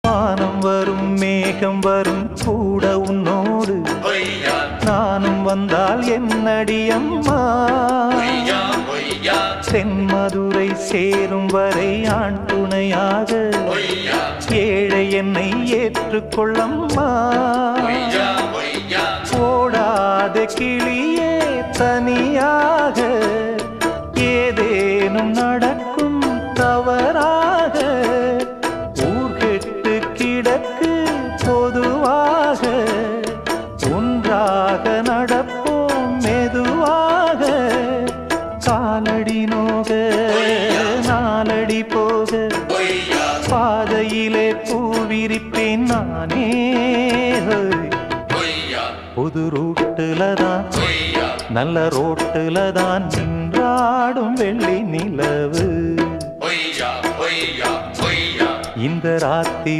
வானம் வரும் மேகம் வரும் கூட உன்னோடு நானும் வந்தால் என்னடி அம்மா தென்மதுரை சேரும் வரை ஆண் துணையாக ஏழை என்னை ஏற்றுக்கொள்ளம்மா ஓடாத கிளியே தனியாக ஏதேனும் நடக்கும் தவறாக ஊர்கெட்டு கிடக்கு பொதுவாக ஒன்றாக நடப்போம் மெதுவாக காலடி நோக நாலடி போக பாதையிலே பூவிரிப்பேன் நானே புது ரூட்டுல தான் நல்ல ரோட்டுல தான் நின்றாடும் வெள்ளி நிலவு இந்த ராத்திரி